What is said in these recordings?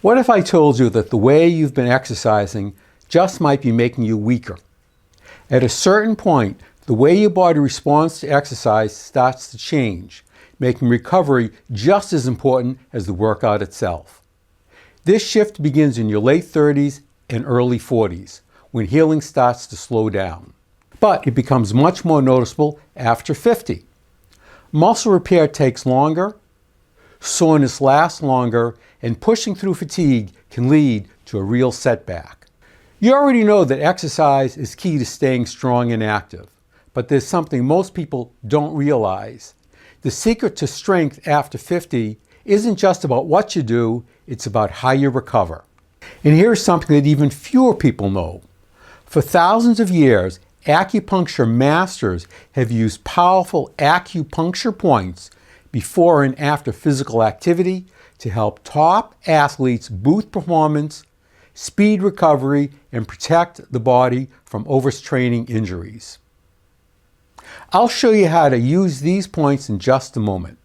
What if I told you that the way you've been exercising just might be making you weaker? At a certain point, the way your body responds to exercise starts to change, making recovery just as important as the workout itself. This shift begins in your late 30s and early 40s, when healing starts to slow down. But it becomes much more noticeable after 50. Muscle repair takes longer, soreness lasts longer, and pushing through fatigue can lead to a real setback. You already know that exercise is key to staying strong and active, but there's something most people don't realize. The secret to strength after 50 isn't just about what you do, it's about how you recover. And here's something that even fewer people know. For thousands of years, acupuncture masters have used powerful acupuncture points before and after physical activity to help top athletes boost performance, speed recovery, and protect the body from overtraining injuries. I'll show you how to use these points in just a moment.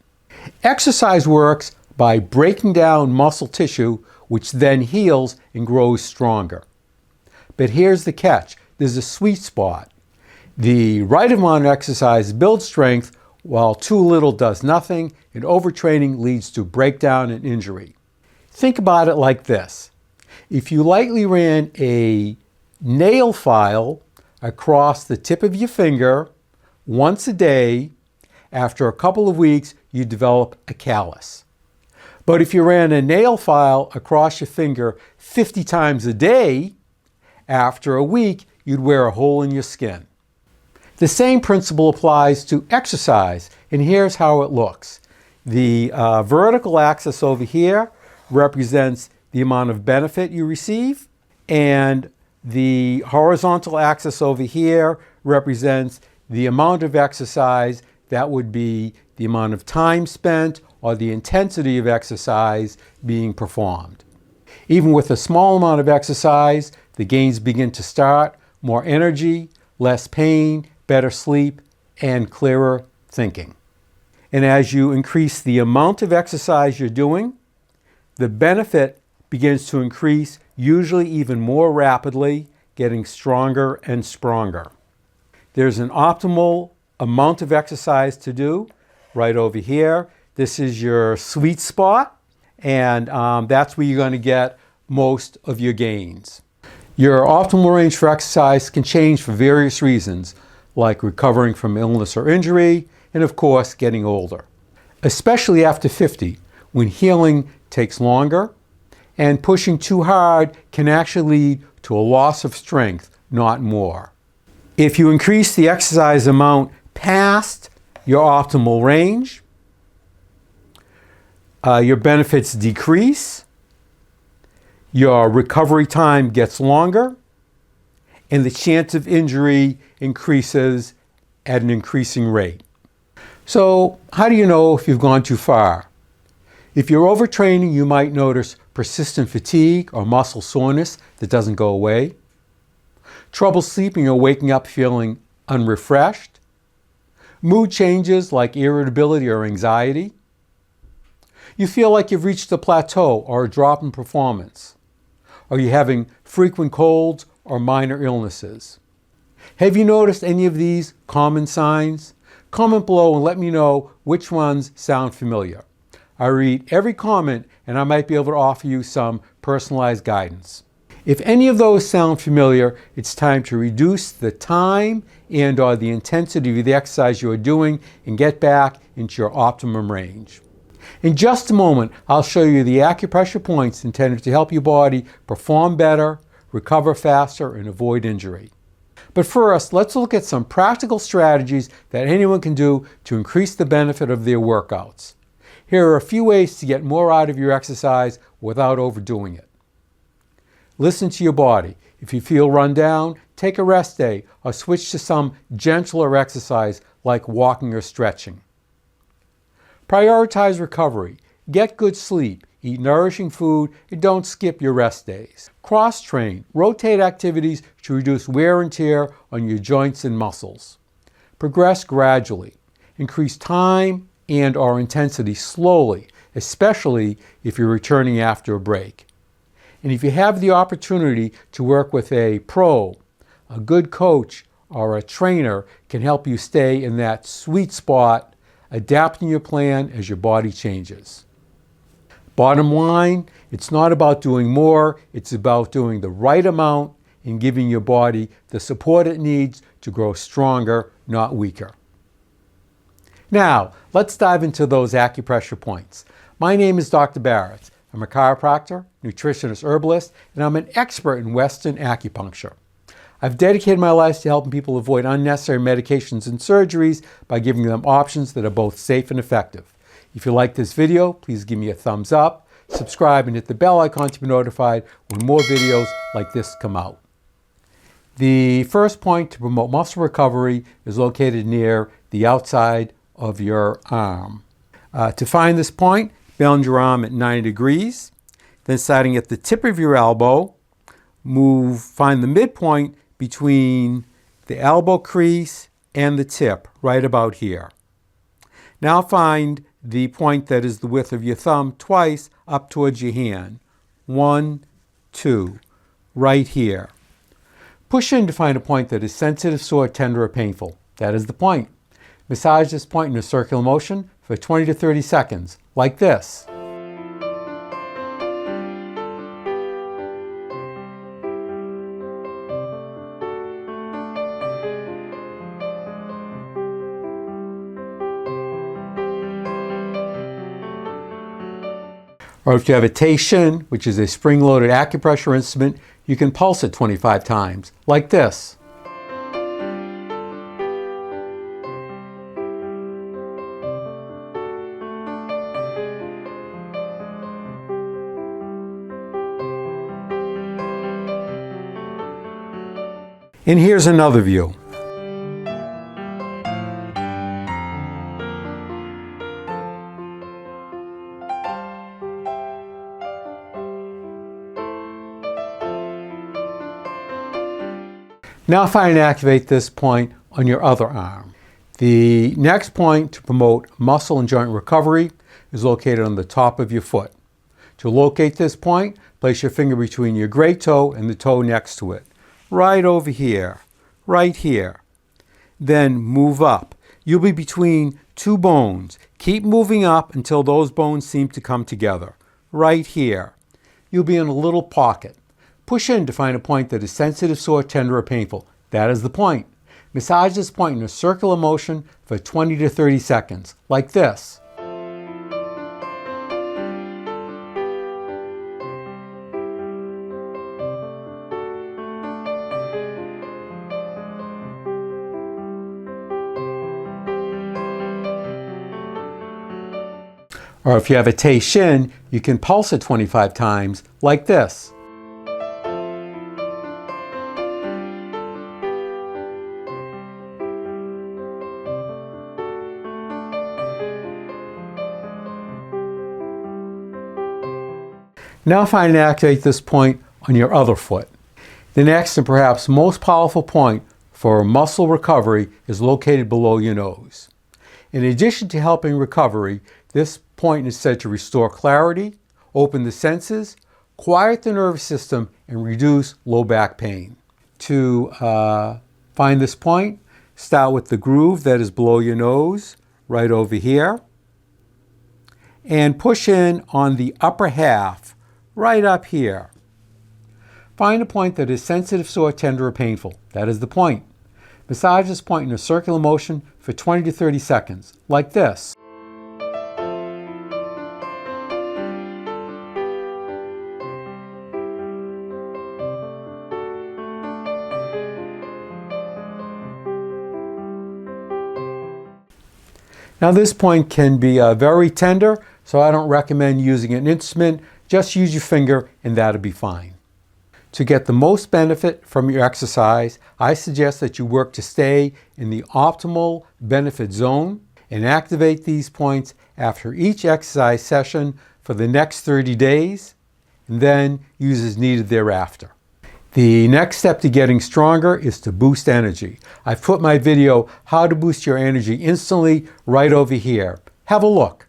Exercise works by breaking down muscle tissue, which then heals and grows stronger. But here's the catch. There's a sweet spot. The right amount of exercise builds strength, while too little does nothing, and overtraining leads to breakdown and injury. Think about it like this. If you lightly ran a nail file across the tip of your finger once a day, after a couple of weeks, you develop a callus. But if you ran a nail file across your finger 50 times a day, after a week, you'd wear a hole in your skin. The same principle applies to exercise, and here's how it looks. The vertical axis over here represents the amount of benefit you receive, and the horizontal axis over here represents the amount of exercise. That would be the amount of time spent or the intensity of exercise being performed. Even with a small amount of exercise, the gains begin to start: more energy, less pain, better sleep, and clearer thinking. And as you increase the amount of exercise you're doing, the benefit begins to increase, usually even more rapidly, getting stronger and stronger. There's an optimal amount of exercise to do right over here. This is your sweet spot, and that's where you're going to get most of your gains. Your optimal range for exercise can change for various reasons, like recovering from illness or injury, and of course, getting older. Especially after 50, when healing takes longer, and pushing too hard can actually lead to a loss of strength, not more. If you increase the exercise amount past your optimal range, your benefits decrease, your recovery time gets longer, and the chance of injury increases at an increasing rate. So, how do you know if you've gone too far? If you're overtraining, you might notice persistent fatigue or muscle soreness that doesn't go away, trouble sleeping or waking up feeling unrefreshed, mood changes like irritability or anxiety. You feel like you've reached a plateau or a drop in performance. Are you having frequent colds or minor illnesses? Have you noticed any of these common signs? Comment below and let me know which ones sound familiar. I read every comment and I might be able to offer you some personalized guidance. If any of those sound familiar, it's time to reduce the time and/or the intensity of the exercise you are doing and get back into your optimum range. In just a moment, I'll show you the acupressure points intended to help your body perform better, recover faster, and avoid injury. But first, let's look at some practical strategies that anyone can do to increase the benefit of their workouts. Here are a few ways to get more out of your exercise without overdoing it. Listen to your body. If you feel run down, take a rest day or switch to some gentler exercise like walking or stretching. Prioritize recovery. Get good sleep. Eat nourishing food and don't skip your rest days. Cross-train. Rotate activities to reduce wear and tear on your joints and muscles. Progress gradually. Increase time and/or intensity slowly, especially if you're returning after a break. And if you have the opportunity to work with a pro, a good coach, or a trainer can help you stay in that sweet spot, adapting your plan as your body changes. Bottom line, it's not about doing more, it's about doing the right amount and giving your body the support it needs to grow stronger, not weaker. Now, let's dive into those acupressure points. My name is Dr. Barrett. I'm a chiropractor, nutritionist, herbalist, and I'm an expert in Western acupuncture. I've dedicated my life to helping people avoid unnecessary medications and surgeries by giving them options that are both safe and effective. If you like this video, please give me a thumbs up, subscribe, and hit the bell icon to be notified when more videos like this come out. The first point to promote muscle recovery is located near the outside of your arm. To find this point, bend your arm at 90 degrees, then starting at the tip of your elbow, find the midpoint between the elbow crease and the tip, right about here. Now find the point that is the width of your thumb twice up towards your hand. 1, 2, right here. Push in to find a point that is sensitive, sore, tender, or painful. That is the point. Massage this point in a circular motion for 20 to 30 seconds, like this. Or if you have a Teishin, which is a spring-loaded acupressure instrument, you can pulse it 25 times, like this. And here's another view. Now find and activate this point on your other arm. The next point to promote muscle and joint recovery is located on the top of your foot. To locate this point, place your finger between your great toe and the toe next to it. Right over here, right here. Then move up. You'll be between two bones. Keep moving up until those bones seem to come together. Right here. You'll be in a little pocket. Push in to find a point that is sensitive, sore, tender, or painful. That is the point. Massage this point in a circular motion for 20 to 30 seconds, like this. Or if you have a Teishin, you can pulse it 25 times, like this. Now find and activate this point on your other foot. The next and perhaps most powerful point for muscle recovery is located below your nose. In addition to helping recovery, this point is said to restore clarity, open the senses, quiet the nervous system, and reduce low back pain. To find this point, start with the groove that is below your nose, right over here, and push in on the upper half, right up here. Find a point that is sensitive, sore, tender, or painful. That is the point. Massage this point in a circular motion for 20 to 30 seconds, like this. Now this point can be very tender, so I don't recommend using an instrument. Just use your finger and that'll be fine. To get the most benefit from your exercise, I suggest that you work to stay in the optimal benefit zone and activate these points after each exercise session for the next 30 days, and then use as needed thereafter. The next step to getting stronger is to boost energy. I've put my video, How to Boost Your Energy Instantly, right over here. Have a look.